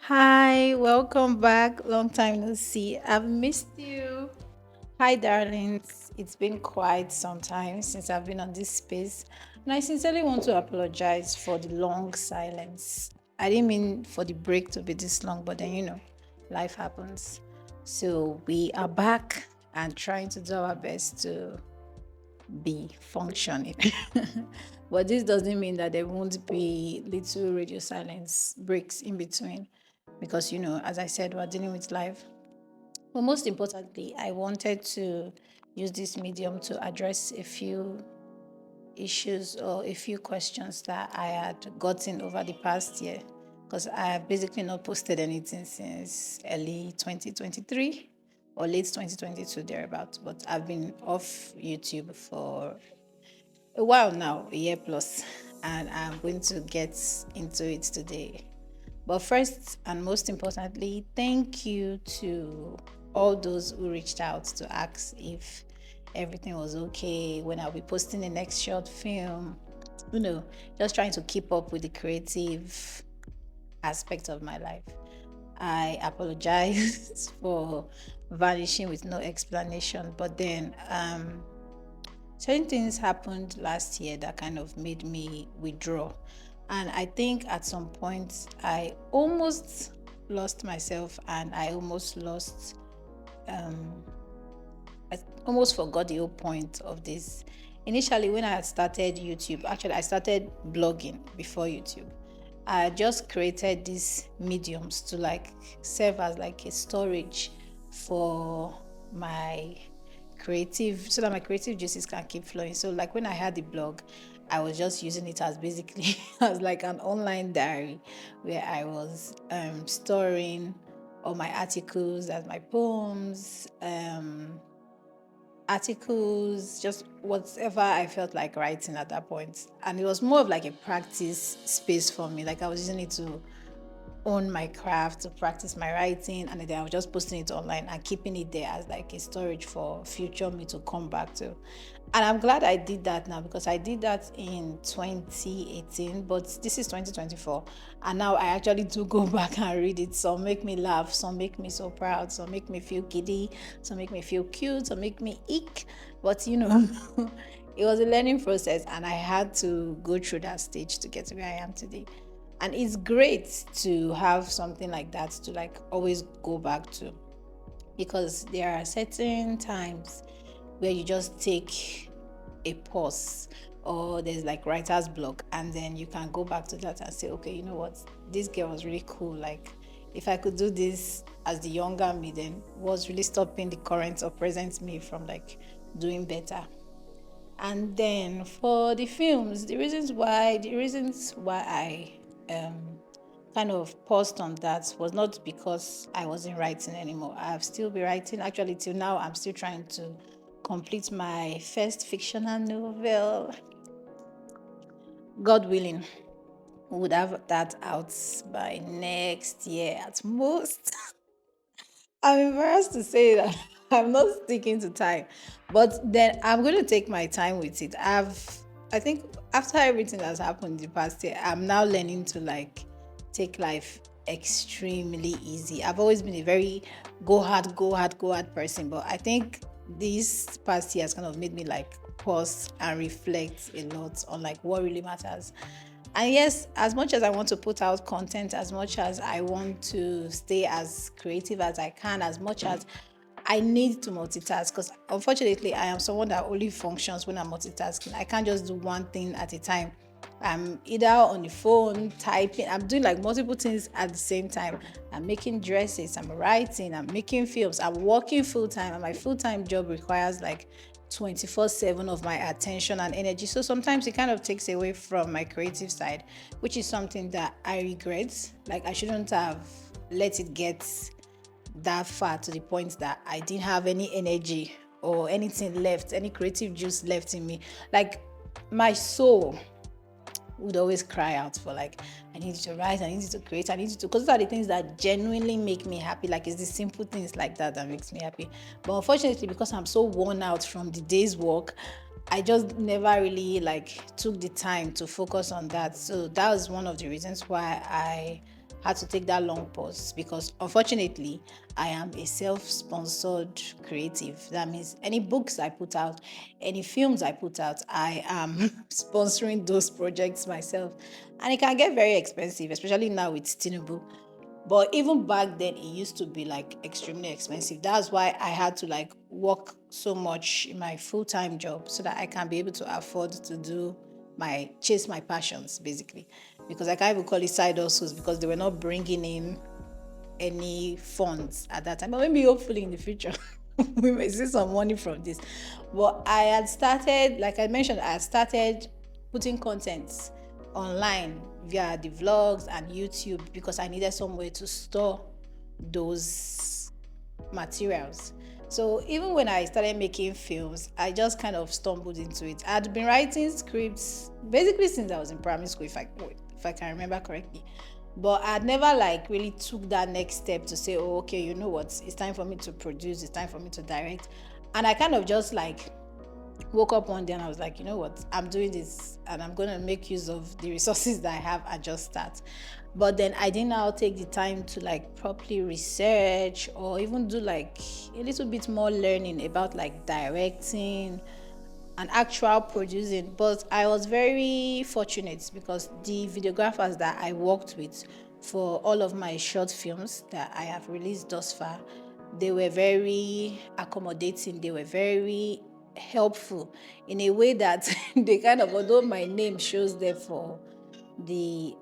Hi, welcome back. Long time no see. I've missed you. Hi, darlings. It's been quite some time since I've been on this space, and I sincerely want to apologize for the long silence. I didn't mean for the break to be this long, but then life happens. So we are back and trying to do our best to be functioning. But this doesn't mean that there won't be little radio silence breaks in between because, as I said, we're dealing with life. But most importantly, I wanted to use this medium to address a few issues or a few questions that I had gotten over the past year because I have basically not posted anything since early 2023 or late 2022 thereabouts. But I've been off YouTube for a while now, a year plus, and I'm going to get into it today. But first and most importantly, thank you to all those who reached out to ask if everything was okay, when I'll be posting the next short film, you know, just trying to keep up with the creative aspect of my life. I apologize for vanishing with no explanation, but then certain things happened last year that kind of made me withdraw. And I think at some point I almost lost myself and I almost lost, I almost forgot the whole point of this. Initially, when I had started YouTube, actually, I started blogging before YouTube. I just created these mediums to like serve as like a storage for my creative so that my creative juices can keep flowing. So like when I had the blog, I was just using it as basically as like an online diary where I was storing all my articles as my poems, articles, just whatever I felt like writing at that point. And it was more of like a practice space for me. Like I was using it to own my craft, to practice my writing, and then I was just posting it online and keeping it there as like a storage for future me to come back to. And I'm glad I did that now because I did that in 2018, but this is 2024. And now I actually do go back and read it. Some make me laugh, some make me so proud, some make me feel giddy, some make me feel cute, some make me ick. But it was a learning process and I had to go through that stage to get to where I am today. And it's great to have something like that to like always go back to because there are certain times where you just take a pause or there's like writer's block and then you can go back to that and say, okay, you know what, this girl was really cool. Like if I could do this as the younger me, then what's really stopping the current or present me from like doing better. And then for the films, the reasons why I kind of paused on that was not because I wasn't writing anymore. I've still been writing. Actually, till now, I'm still trying to complete my first fictional novel. God willing, we would have that out by next year at most. I'm embarrassed to say that I'm not sticking to time, but then I'm going to take my time with it. I think after everything that's happened in the past year, I'm now learning to like take life extremely easy. I've always been a very go hard, go hard, go hard person, but I think this past year has kind of made me like pause and reflect a lot on like what really matters. And yes, as much as I want to put out content, as much as I want to stay as creative as I can, as much as I need to multitask, because unfortunately, I am someone that only functions when I'm multitasking. I can't just do one thing at a time. I'm either on the phone, typing, I'm doing like multiple things at the same time. I'm making dresses, I'm writing, I'm making films, I'm working full time, and my full time job requires like 24/7 of my attention and energy. So sometimes it kind of takes away from my creative side, which is something that I regret. Like I shouldn't have let it get that far to the point that I didn't have any energy or anything left, any creative juice left in me. Like my soul would always cry out for like, I need you to write, I need you to create, I need you to, because those are the things that genuinely make me happy. Like it's the simple things like that that makes me happy. But unfortunately, because I'm so worn out from the day's work, I just never really like took the time to focus on that. So that was one of the reasons why I had to take that long pause because unfortunately I am a self-sponsored creative. That means any books I put out, any films I put out, I am sponsoring those projects myself. And it can get very expensive, especially now with Tinubu. But even back then, it used to be like extremely expensive. That's why I had to like work so much in my full time job so that I can be able to afford to do chase my passions basically. Because I can't even call it side hustles because they were not bringing in any funds at that time. But maybe hopefully in the future we may see some money from this. But I had started, like I mentioned, I had started putting content online via the vlogs and YouTube because I needed somewhere to store those materials. So even when I started making films, I just kind of stumbled into it. I'd been writing scripts basically since I was in primary school, if I can remember correctly. But I never like really took that next step to say, oh, okay, you know what? It's time for me to produce. It's time for me to direct. And I kind of just like woke up one day and I was like, you know what, I'm doing this and I'm going to make use of the resources that I have and just start. But then I didn't now take the time to like properly research or even do like a little bit more learning about like directing and actual producing. But I was very fortunate because the videographers that I worked with for all of my short films that I have released thus far, they were very accommodating, they were very helpful in a way that they kind of, although my name shows there for the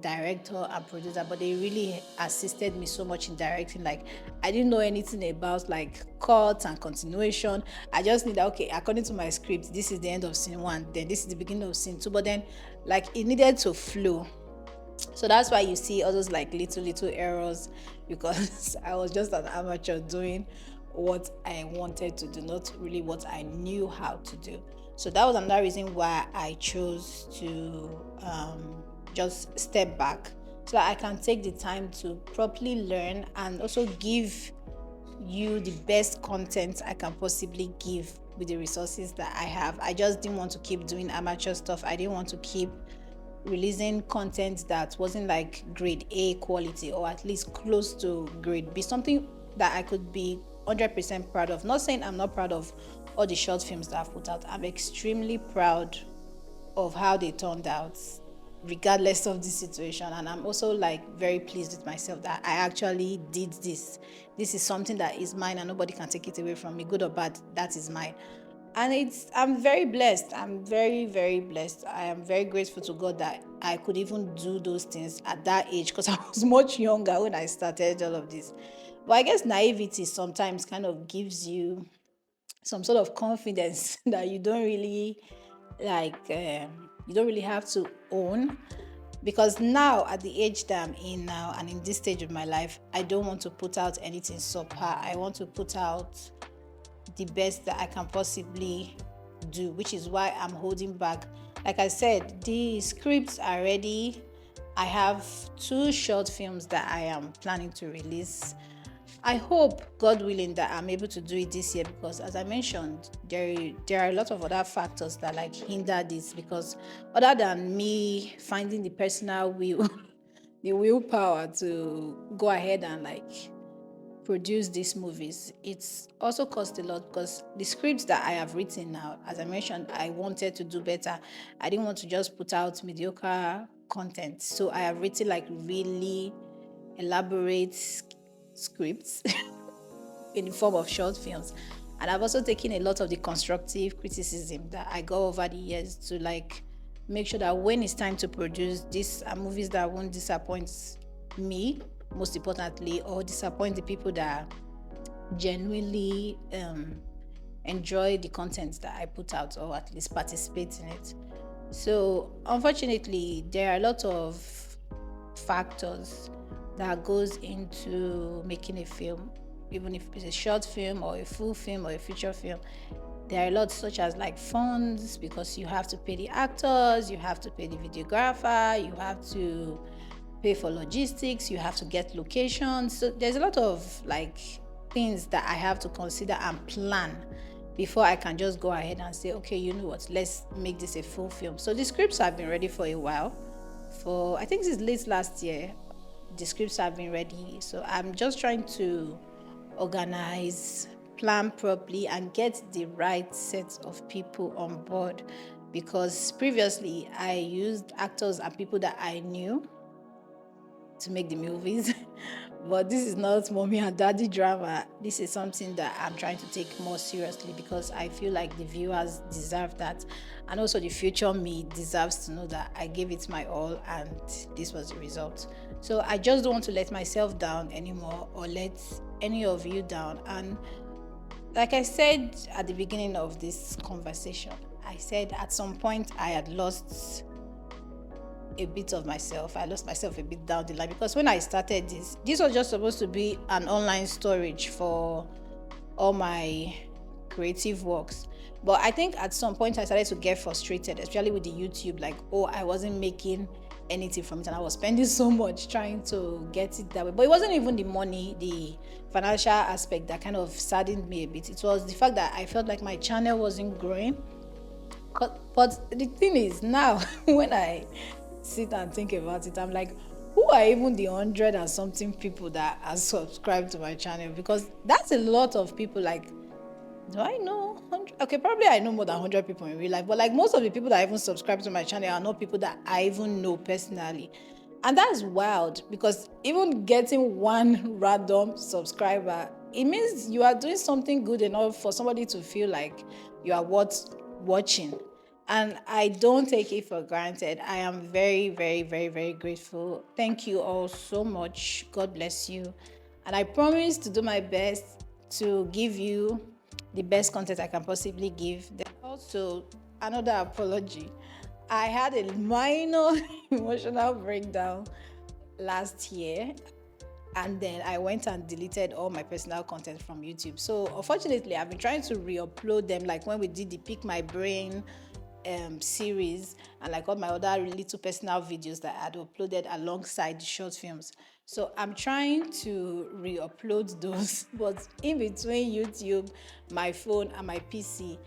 director and producer, but they really assisted me so much in directing. Like I didn't know anything about like cuts and continuation. I just knew that okay, according to my script, this is the end of scene one, then this is the beginning of scene two. But then like it needed to flow. So that's why you see all those like little errors because I was just an amateur doing what I wanted to do, not really what I knew how to do. So that was another reason why I chose to just step back so that I can take the time to properly learn and also give you the best content I can possibly give with the resources that I have. I just didn't want to keep doing amateur stuff. I didn't want to keep releasing content that wasn't like grade A quality or at least close to grade B, something that I could be 100% proud of. Not saying I'm not proud of all the short films that I've put out. I'm extremely proud of how they turned out regardless of the situation, and I'm also like very pleased with myself that I actually did this is something that is mine and nobody can take it away from me, good or bad. That is mine. And I'm very blessed. I'm very, very blessed. I am very grateful to God that I could even do those things at that age because I was much younger when I started all of this. But I guess naivety sometimes kind of gives you some sort of confidence that you don't really you don't really have to own, because now at the age that I'm in now and in this stage of my life, I don't want to put out anything subpar. I want to put out the best that I can possibly do, which is why I'm holding back. Like I said, the scripts are ready. I have 2 short films that I am planning to release. I hope, God willing, that I'm able to do it this year because, as I mentioned, there are a lot of other factors that like hinder this. Because other than me finding the personal will, the willpower to go ahead and like produce these movies, it's also cost a lot because the scripts that I have written now, as I mentioned, I wanted to do better. I didn't want to just put out mediocre content. So I have written like really elaborate scripts in the form of short films. And I've also taken a lot of the constructive criticism that I got over the years to like make sure that when it's time to produce, these are movies that won't disappoint me, most importantly, or disappoint the people that genuinely enjoy the content that I put out or at least participate in it. So unfortunately, there are a lot of factors that goes into making a film, even if it's a short film or a full film or a feature film. There are a lot such as like funds, because you have to pay the actors, you have to pay the videographer, you have to pay for logistics, you have to get locations. So there's a lot of like things that I have to consider and plan before I can just go ahead and say, okay, you know what, let's make this a full film. So the scripts have been ready for a while. For I think this is late last year, The scripts have been ready. So I'm just trying to organize, plan properly, and get the right set of people on board, because previously I used actors and people that I knew to make the movies. But this is not mommy and daddy drama. This is something that I'm trying to take more seriously, because I feel like the viewers deserve that. And also the future me deserves to know that I gave it my all and this was the result. So I just don't want to let myself down anymore, or let any of you down. And like I said at the beginning of this conversation, I said at some point I had lost a bit of myself. I lost myself a bit down the line, because when I started this was just supposed to be an online storage for all my creative works. But I think at some point I started to get frustrated, especially with the YouTube, like, oh, I wasn't making anything from it, and I was spending so much trying to get it that way. But it wasn't even the money, the financial aspect that kind of saddened me a bit. It was the fact that I felt like my channel wasn't growing. But the thing is, now when I sit and think about it, I'm like, who are even the 100 and something people that are subscribed to my channel? Because that's a lot of people. Like, do I know 100? Okay, probably I know more than 100 people in real life, but like most of the people that even subscribe to my channel are not people that I even know personally. And that's wild, because even getting one random subscriber, it means you are doing something good enough for somebody to feel like you are worth watching. And I don't take it for granted. I am very, very, very, very grateful. Thank you all so much. God bless you. And I promise to do my best to give you the best content I can possibly give. Then also, another apology. I had a minor emotional breakdown last year, and then I went and deleted all my personal content from YouTube. So unfortunately, I've been trying to re-upload them, like when we did the Pick My Brain series, and like all my other little personal videos that I had uploaded alongside the short films. So I'm trying to re-upload those, but in between YouTube, my phone, and my PC,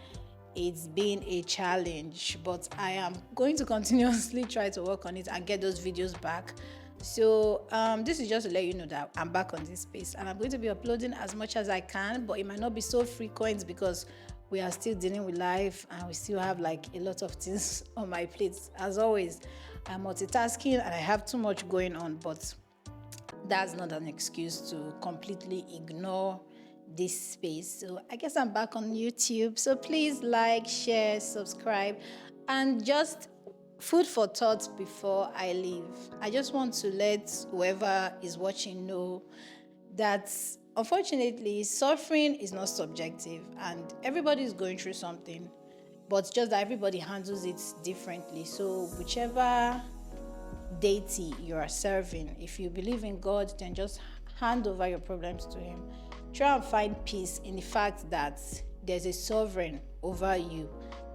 it's been a challenge. But I am going to continuously try to work on it and get those videos back. So this is just to let you know that I'm back on this space, and I'm going to be uploading as much as I can, but it might not be so frequent because we are still dealing with life and we still have like a lot of things on my plate. As always, I'm multitasking and I have too much going on, but that's not an excuse to completely ignore this space. So I guess I'm back on YouTube. So please like, share, subscribe, and just food for thought before I leave. I just want to let whoever is watching know that unfortunately suffering is not subjective, and everybody is going through something, but just that everybody handles it differently. So whichever deity you are serving, if you believe in God, then just hand over your problems to him. Try and find peace in the fact that there's a sovereign over you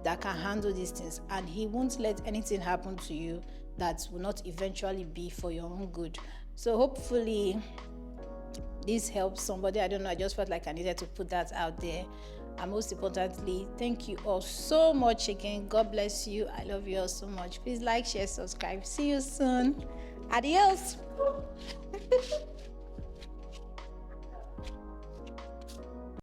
that can handle these things, and he won't let anything happen to you that will not eventually be for your own good. So hopefully this helps somebody. I don't know, I just felt like I needed to put that out there. And most importantly, thank you all so much again. God bless you. I love you all so much. Please like, share, subscribe. See you soon. Adios.